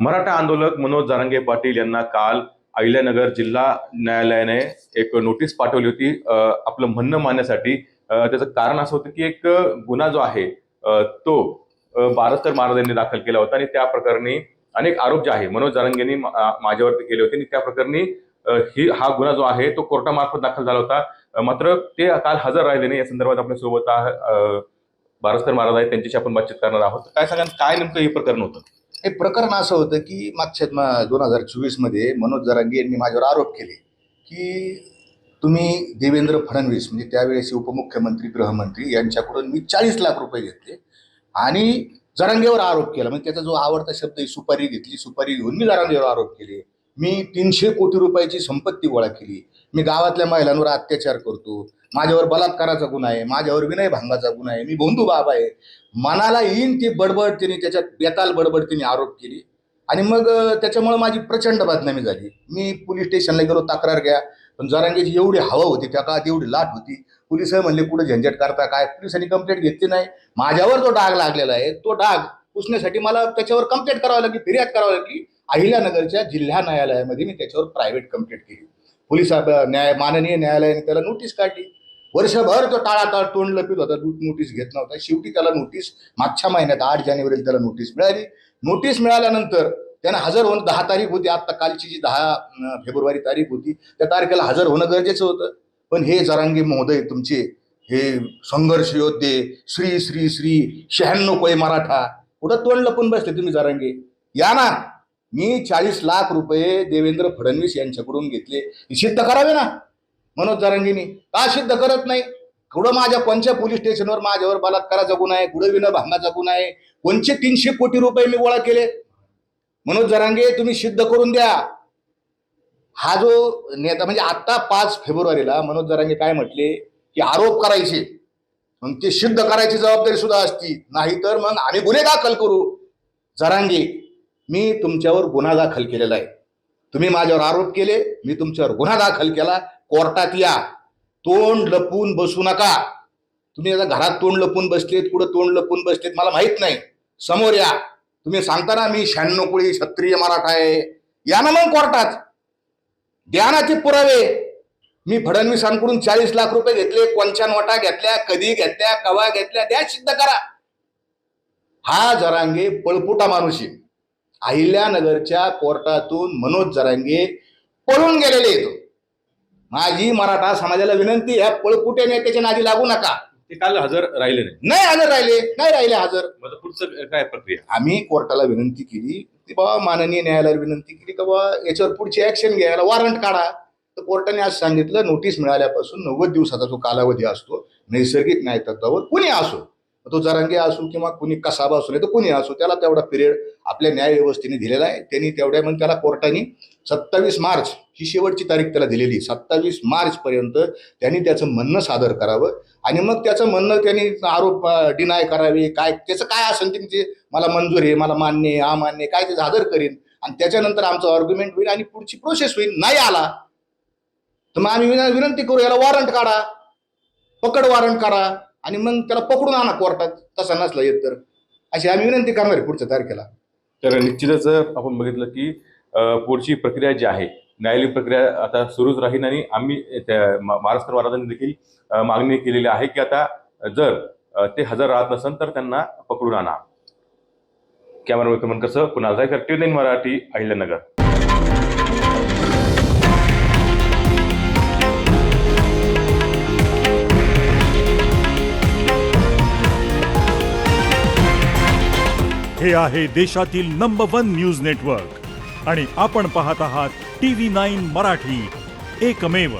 मराठा आंदोलक मनोज जरांगे पाटील यांना काल अहिल्यानगर जिल्हा न्यायालयाने एक नोटीस पाठवली होती आपलं म्हणणं मांडण्यासाठी। त्याचं कारण असं होतं की एक गुन्हा जो आहे तो बारस्कर महाराज यांनी दाखल केला होता आणि त्या प्रकरणी अनेक आरोप जे आहे मनोज जरांगेंनी माझ्यावरती केले होते आणि त्या प्रकरणी हा गुन्हा जो आहे तो कोर्टामार्फत दाखल झाला होता। मात्र ते काल हजर राहिले नाही। या संदर्भात आपल्यासोबत बारस्कर महाराज आहेत, त्यांच्याशी आपण बातचीत करणार आहोत। काय सांगा, काय नेमकं हे प्रकरण होतं? हे प्रकरण असं होतं की मागच्या 2024 मध्ये मनोज जरांगे यांनी माझ्यावर आरोप केले की तुम्ही देवेंद्र फडणवीस म्हणजे त्यावेळेस उपमुख्यमंत्री गृहमंत्री यांच्याकडून मी 40 लाख रुपये घेतले आणि जरांगेवर आरोप केला। म्हणजे त्याचा जो आवडता शब्द आहे सुपारी घेतली, सुपारी घेऊन मी जरांगेवर आरोप केले। मी 300 कोटी रुपयाची संपत्ती गोळा केली, मी गावातल्या महिलांवर अत्याचार करतो, माझ्यावर बलात्काराचा गुन्हा आहे, माझ्यावर विनयभंगाचा गुन्हा आहे, मी भोंदू बाबा आहे, मनाला येईन ती बडबड त्यांनी त्याच्यात बेताल बडबड त्यांनी आरोप केली आणि मग त्याच्यामुळे माझी प्रचंड बदनामी झाली। मी पोलीस स्टेशनला गेलो तक्रार घ्या, पण जरांगेची एवढी हवा होती त्या काळात, एवढी लाट होती, पोलिस म्हणले कुठं झंझट करता काय, पोलिसांनी कंप्लेंट घेतली नाही। माझ्यावर जो डाग लागलेला आहे तो डाग पुसण्यासाठी मला त्याच्यावर कंप्लेंट करावी लागली, फिर्याद करावी लागली। अहिल्यानगरच्या जिल्हा न्यायालयामध्ये मी त्याच्यावर प्रायव्हेट कंप्लेंट केली। पोलीस माननीय न्यायालयाने त्याला नोटीस काढली। वर्षभर तो टाळाटाळ तोंड लपित होता, नोटीस घेत नव्हता। शेवटी त्याला नोटीस मागच्या महिन्यात 8 जानेवारीला त्याला नोटीस मिळाली। नोटीस मिळाल्यानंतर त्यानं हजर होणं 10 तारीख होती, आता कालची जी 10 फेब्रुवारी तारीख होती त्या तारखेला हजर होणं गरजेचं होतं। पण हे जरांगे महोदय तुमचे हे संघर्ष योद्धे श्री श्री श्री 96 कोय मराठा कुठं तोंड लपून बसले तुम्ही जरांगे? या ना, मी 40 लाख रुपये देवेंद्र फडणवीस यांच्याकडून घेतले, सिद्ध करावे ना। मनोज जरांगेंनी का सिद्ध करत नाही? कुठं माझ्या कोणत्या पोलीस स्टेशनवर माझ्यावर बलात्काराचा गुन्हा आहे, कुठं विनयभंगाचा गुन्हा आहे, कोणचे 300 कोटी रुपये मी गोळा केले? मनोज जरांगे तुम्ही सिद्ध करून द्या। हा जो नेता म्हणजे आता 5 फेब्रुवारीला मनोज जरांगे काय म्हटले की आरोप करायचे, मग ते सिद्ध करायची जबाबदारी सुद्धा असती, नाहीतर मग आम्ही गुन्हे दाखल करू। जरांगे, मी तुमच्यावर गुन्हा दाखल केलेला आहे, तुम्ही माझ्यावर आरोप केले, मी तुमच्यावर गुन्हा दाखल केला, कोर्टात या, तोंड लपून बसू नका। तुम्ही आता घरात तोंड लपून बसलेत, कुठं तोंड लपून बसलेत मला माहित नाही, समोर या। तुम्ही सांगता ना मी 96 कोळी क्षत्रिय मराठा आहे, या ना मग कोर्टात, द्या ना ते पुरावे। मी फडणवीसांकडून 40 लाख रुपये घेतले, कोणच्या नोटा घेतल्या, कधी घेतल्या, कवा घेतल्या, द्या सिद्ध करा। हा जरांगे पळपुटा माणूस आहे। अहिल्यानगरच्या कोर्टातून मनोज जरांगे पळून गेलेले येतो। माझी मराठा समाजाला विनंती, ह्या पळपुट्या नेत्याच्या नादी लागू नका। ते काल हजर राहिले नाही हजर राहिले, नाही राहिले हजर। पुढचं काय प्रक्रिया? आम्ही कोर्टाला विनंती केली की बाबा, माननीय न्यायालयाला विनंती केली की बाबा याच्यावर पुढची ऍक्शन घ्यायला वॉरंट काढा। तर कोर्टाने आज सांगितलं नोटीस मिळाल्यापासून 90 दिवसाचा जो कालावधी असतो नैसर्गिक न्याय तत्वावर, कुणी असो, तो जरांगे असो किंवा कुणी कसाबा असो, नाही तर कुणी असो, त्याला तेवढा पिरियड आपल्या न्याय व्यवस्थेने दिलेला आहे। त्यांनी तेवढ्या मग त्याला कोर्टाने 27 मार्च ही शेवटची तारीख त्याला दिलेली, 27 मार्च पर्यंत त्यांनी त्याचं म्हणणं सादर करावं आणि मग त्याचं म्हणणं त्यांनी आरोप डिनाय करावे, काय त्याचं काय असेल ते म्हणजे मला मंजूर आहे, मला मान्य आहे, अमान्य काय ते सादर करीन आणि त्याच्यानंतर आमचं आर्ग्युमेंट होईल आणि पुढची प्रोसेस होईल। नाही आला तर मग आम्ही विनंती करू, याला वॉरंट काढा, पकड वॉरंट करा आणि मग त्याला पकडून आणा कोर्टात, तसा नसला येत तर, अशी आम्ही विनंती करणार आहे पुढच्या तारखेला। तर निश्चितच आपण बघितलं की पुढची प्रक्रिया जी आहे न्यायालयीन प्रक्रिया आता सुरूच राहील आणि आम्ही महाराष्ट्र महाराजांनी देखील मागणी केलेली आहे की आता जर ते हजर राहत नसेल तर त्यांना पकडून आणा। कॅमेरामॅन कसं कुणाल जायकर, TV9 मराठी, अहिल्यानगर। हे आहे देशातील नंबर 1 न्यूज नेटवर्क आणि आपण पाहत आहात TV9 मराठी, एकमेव।